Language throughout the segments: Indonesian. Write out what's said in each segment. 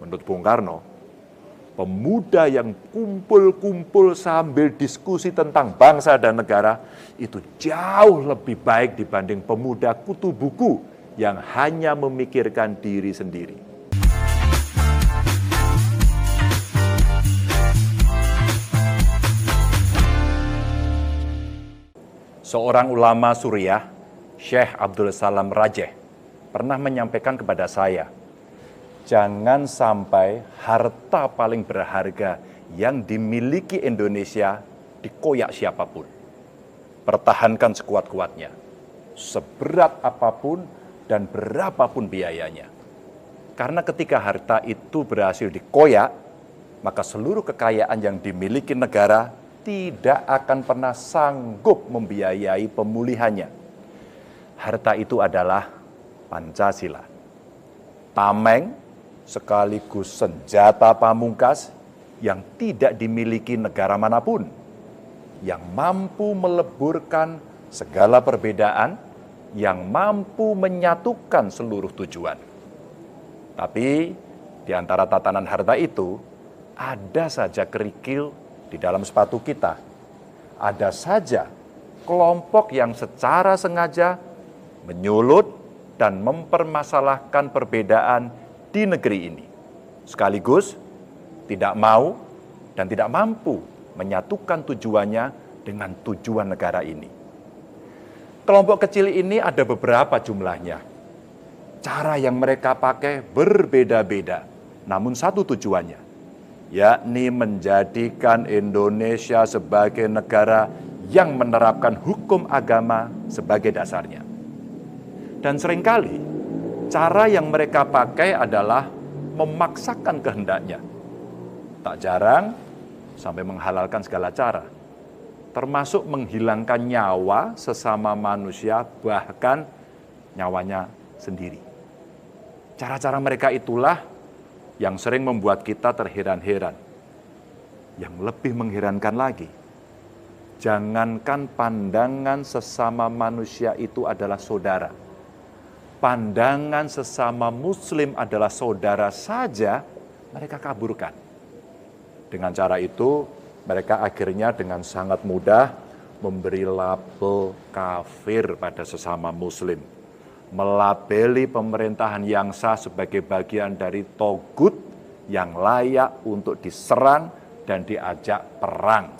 Menurut Bung Karno, pemuda yang kumpul-kumpul sambil diskusi tentang bangsa dan negara itu jauh lebih baik dibanding pemuda kutu buku yang hanya memikirkan diri sendiri. Seorang ulama Suriah, Syekh Abdul Salam Rajeh, pernah menyampaikan kepada saya, jangan sampai harta paling berharga yang dimiliki Indonesia dikoyak siapapun. Pertahankan sekuat-kuatnya, seberat apapun dan berapapun biayanya. Karena ketika harta itu berhasil dikoyak, maka seluruh kekayaan yang dimiliki negara tidak akan pernah sanggup membiayai pemulihannya. Harta itu adalah Pancasila. Tameng sekaligus senjata pamungkas yang tidak dimiliki negara manapun, yang mampu meleburkan segala perbedaan, yang mampu menyatukan seluruh tujuan. Tapi di antara tatanan harta itu, ada saja kerikil di dalam sepatu kita. Ada saja kelompok yang secara sengaja menyulut dan mempermasalahkan perbedaan di negeri ini. Sekaligus tidak mau dan tidak mampu menyatukan tujuannya dengan tujuan negara ini. Kelompok kecil ini ada beberapa jumlahnya. Cara yang mereka pakai berbeda-beda, namun satu tujuannya, yakni menjadikan Indonesia sebagai negara yang menerapkan hukum agama sebagai dasarnya. Dan seringkali cara yang mereka pakai adalah memaksakan kehendaknya. Tak jarang sampai menghalalkan segala cara, termasuk menghilangkan nyawa sesama manusia, bahkan nyawanya sendiri. Cara-cara mereka itulah yang sering membuat kita terheran-heran. Yang lebih mengherankan lagi, jangankan pandangan sesama manusia itu adalah saudara, pandangan sesama muslim adalah saudara saja mereka kaburkan. Dengan cara itu, mereka akhirnya dengan sangat mudah memberi label kafir pada sesama muslim, melabeli pemerintahan yang sah sebagai bagian dari togut yang layak untuk diserang dan diajak perang.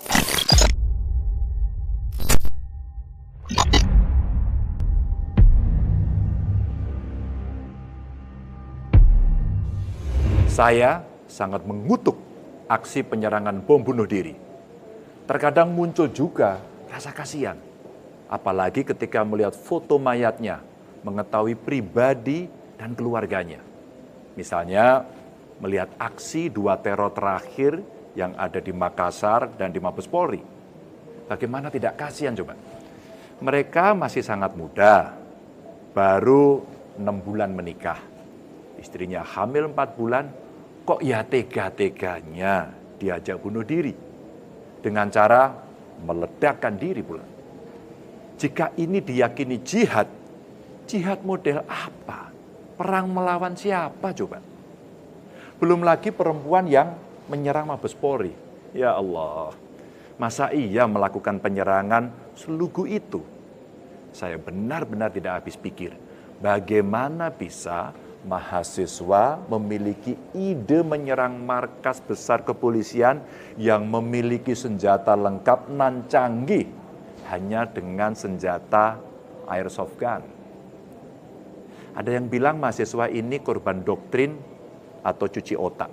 Saya sangat mengutuk aksi penyerangan bom bunuh diri. Terkadang muncul juga rasa kasihan, apalagi ketika melihat foto mayatnya, mengetahui pribadi dan keluarganya. Misalnya, melihat aksi 2 teror terakhir yang ada di Makassar dan di Mabes Polri. Bagaimana tidak kasihan coba? Mereka masih sangat muda, baru 6 bulan menikah. Istrinya hamil 4 bulan, kok ya tega-teganya diajak bunuh diri dengan cara meledakkan diri pula. Jika ini diyakini jihad, jihad model apa? Perang melawan siapa coba? Belum lagi perempuan yang menyerang Mabes Polri. Ya Allah, masa iya melakukan penyerangan selugu itu? Saya benar-benar tidak habis pikir. Bagaimana bisa mahasiswa memiliki ide menyerang markas besar kepolisian yang memiliki senjata lengkap nan canggih hanya dengan senjata airsoft gun? Ada yang bilang mahasiswa ini korban doktrin atau cuci otak.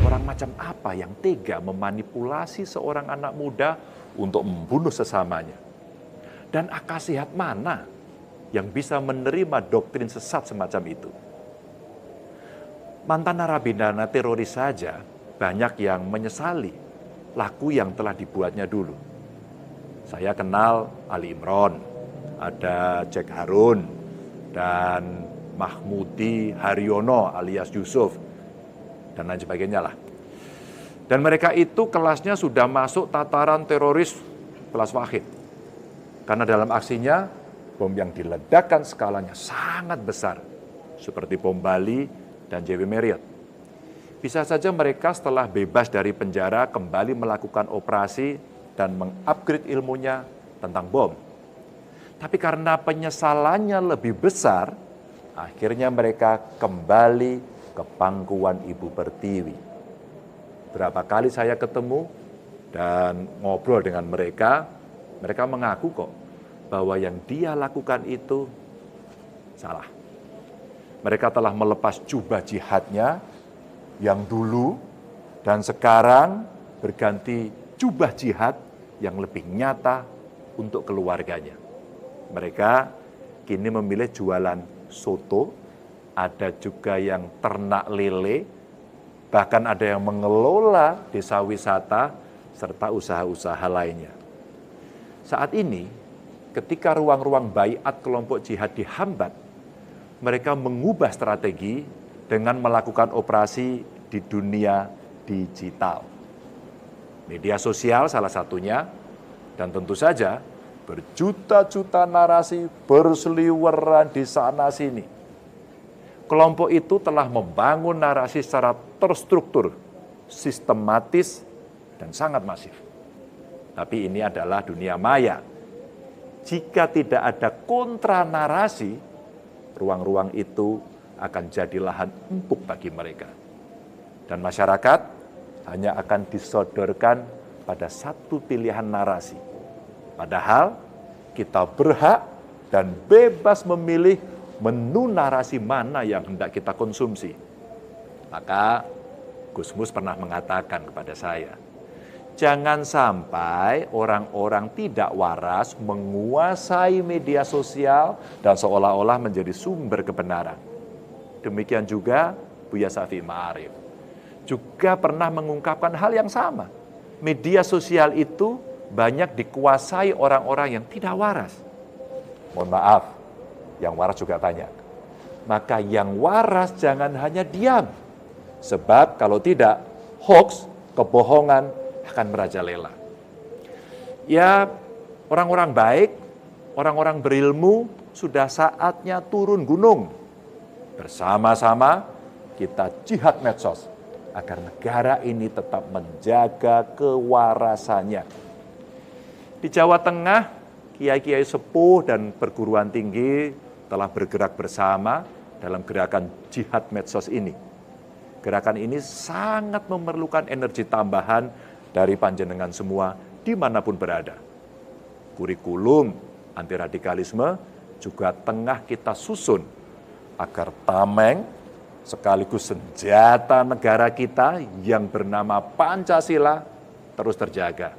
Orang macam apa yang tega memanipulasi seorang anak muda untuk membunuh sesamanya? Dan akal sehat mana yang bisa menerima doktrin sesat semacam itu? Mantan narapidana teroris saja banyak yang menyesali laku yang telah dibuatnya dulu. Saya kenal Ali Imron, ada Jack Harun, dan Mahmudi Haryono alias Yusuf, dan lain sebagainya lah. Dan mereka itu kelasnya sudah masuk tataran teroris kelas wahid. Karena dalam aksinya bom yang diledakkan skalanya sangat besar, seperti bom Bali dan JW Marriott. Bisa saja mereka setelah bebas dari penjara kembali melakukan operasi dan mengupgrade ilmunya tentang bom. Tapi karena penyesalannya lebih besar, akhirnya mereka kembali ke pangkuan Ibu Pertiwi. Berapa kali saya ketemu dan ngobrol dengan mereka, mereka mengaku kok bahwa yang dia lakukan itu salah. Mereka telah melepas jubah jihadnya yang dulu dan sekarang berganti jubah jihad yang lebih nyata untuk keluarganya. Mereka kini memilih jualan soto, ada juga yang ternak lele, bahkan ada yang mengelola desa wisata, serta usaha-usaha lainnya. Saat ini, ketika ruang-ruang baiat kelompok jihad dihambat, mereka mengubah strategi dengan melakukan operasi di dunia digital. Media sosial salah satunya, dan tentu saja berjuta-juta narasi berseliweran di sana-sini. Kelompok itu telah membangun narasi secara terstruktur, sistematis, dan sangat masif. Tapi ini adalah dunia maya. Jika tidak ada kontra narasi, ruang-ruang itu akan jadi lahan empuk bagi mereka. Dan masyarakat hanya akan disodorkan pada satu pilihan narasi. Padahal kita berhak dan bebas memilih menu narasi mana yang hendak kita konsumsi. Maka Gus Mus pernah mengatakan kepada saya, jangan sampai orang-orang tidak waras menguasai media sosial dan seolah-olah menjadi sumber kebenaran. Demikian juga Buya Syafi'i Ma'arif juga pernah mengungkapkan hal yang sama. Media sosial itu banyak dikuasai orang-orang yang tidak waras. Mohon maaf, yang waras juga banyak. Maka yang waras jangan hanya diam. Sebab kalau tidak, hoax, kebohongan akan merajalela. Ya, orang-orang baik, orang-orang berilmu sudah saatnya turun gunung. Bersama-sama kita jihad medsos agar negara ini tetap menjaga kewarasannya. Di Jawa Tengah, kiai-kiai sepuh dan perguruan tinggi telah bergerak bersama dalam gerakan jihad medsos ini. Gerakan ini sangat memerlukan energi tambahan dari panjenengan semua dimanapun berada. Kurikulum anti radikalisme juga tengah kita susun agar tameng sekaligus senjata negara kita yang bernama Pancasila terus terjaga.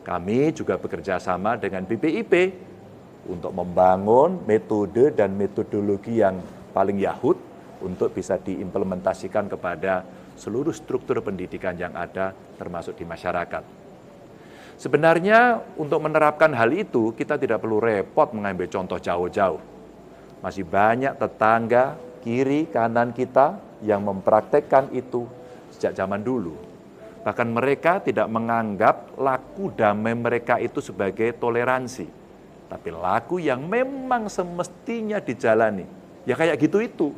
Kami juga bekerja sama dengan BPIP untuk membangun metode dan metodologi yang paling yahud untuk bisa diimplementasikan kepada seluruh struktur pendidikan yang ada termasuk di masyarakat. Sebenarnya untuk menerapkan hal itu kita tidak perlu repot mengambil contoh jauh-jauh. Masih banyak tetangga kiri kanan kita yang mempraktekkan itu sejak zaman dulu. Bahkan mereka tidak menganggap laku damai mereka itu sebagai toleransi. Tapi laku yang memang semestinya dijalani. Ya kayak gitu itu.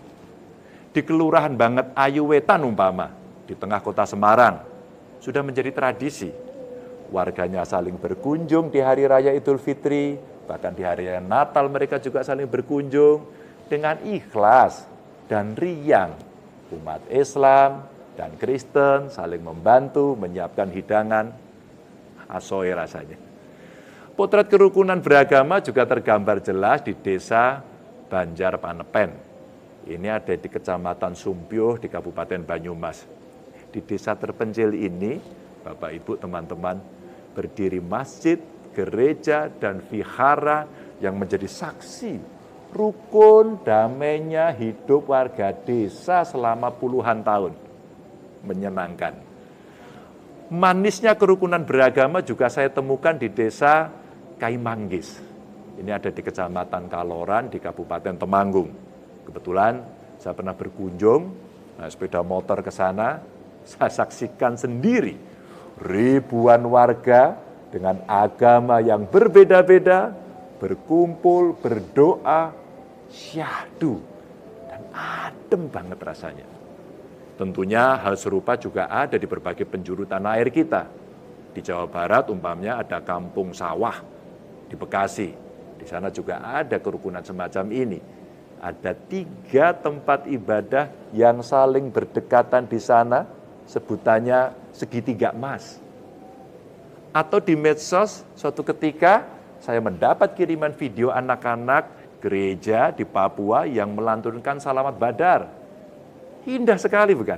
Di Kelurahan Banget Ayu Wetan umpama, di tengah kota Semarang, sudah menjadi tradisi. Warganya saling berkunjung di Hari Raya Idul Fitri, bahkan di Hari Raya Natal mereka juga saling berkunjung dengan ikhlas dan riang. Umat Islam dan Kristen saling membantu menyiapkan hidangan, asoy rasanya. Potret kerukunan beragama juga tergambar jelas di desa Banjar Panepen. Ini ada di Kecamatan Sumpyo di Kabupaten Banyumas. Di desa terpencil ini, Bapak Ibu teman-teman, berdiri masjid, gereja, dan vihara yang menjadi saksi rukun damainya hidup warga desa selama puluhan tahun. Menyenangkan. Manisnya kerukunan beragama juga saya temukan di desa Kaimanggis. Ini ada di Kecamatan Kaloran di Kabupaten Temanggung. Kebetulan saya pernah berkunjung, naik sepeda motor ke sana, saya saksikan sendiri ribuan warga dengan agama yang berbeda-beda berkumpul, berdoa, syahdu, dan adem banget rasanya. Tentunya hal serupa juga ada di berbagai penjuru tanah air kita. Di Jawa Barat umpamanya ada kampung sawah di Bekasi. Di sana juga ada kerukunan semacam ini. Ada 3 tempat ibadah yang saling berdekatan di sana, sebutannya segitiga emas. Atau di medsos, suatu ketika saya mendapat kiriman video anak-anak gereja di Papua yang melantunkan salamat Badar. Indah sekali bukan?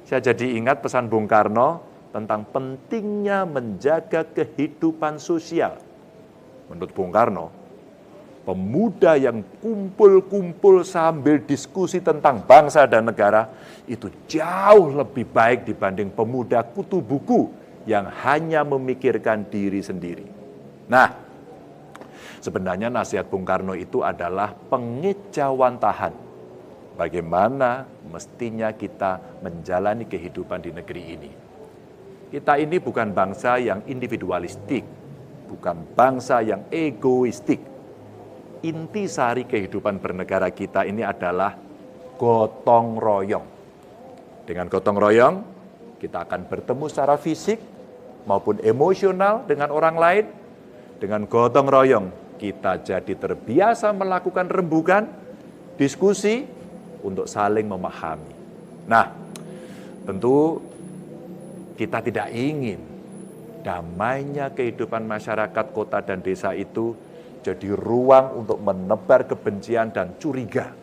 Saya jadi ingat pesan Bung Karno tentang pentingnya menjaga kehidupan sosial. Menurut Bung Karno, pemuda yang kumpul-kumpul sambil diskusi tentang bangsa dan negara itu jauh lebih baik dibanding pemuda kutu buku yang hanya memikirkan diri sendiri. Nah, sebenarnya nasihat Bung Karno itu adalah pengejawantahan. Bagaimana mestinya kita menjalani kehidupan di negeri ini. Kita ini bukan bangsa yang individualistik, bukan bangsa yang egoistik. Intisari kehidupan bernegara kita ini adalah gotong royong. Dengan gotong royong, kita akan bertemu secara fisik maupun emosional dengan orang lain. Dengan gotong royong, kita jadi terbiasa melakukan rembukan, diskusi, untuk saling memahami. Nah, tentu kita tidak ingin damainya kehidupan masyarakat kota dan desa itu jadi ruang untuk menebar kebencian dan curiga.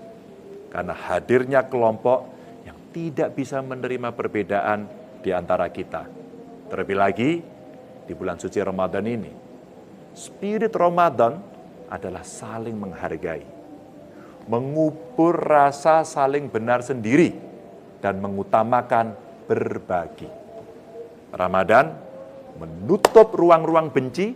Karena hadirnya kelompok yang tidak bisa menerima perbedaan di antara kita. Terlebih lagi di bulan suci Ramadan ini. Spirit Ramadan adalah saling menghargai. Mengubur rasa saling benar sendiri dan mengutamakan berbagi. Ramadan menutup ruang-ruang benci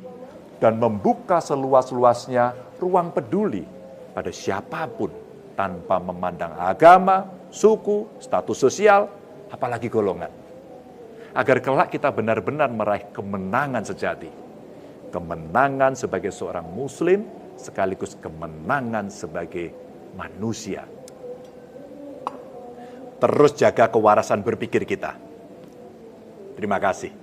dan membuka seluas-luasnya ruang peduli pada siapapun tanpa memandang agama, suku, status sosial, apalagi golongan. Agar kelak kita benar-benar meraih kemenangan sejati. Kemenangan sebagai seorang muslim sekaligus kemenangan sebagai manusia. Terus jaga kewarasan berpikir kita. Terima kasih.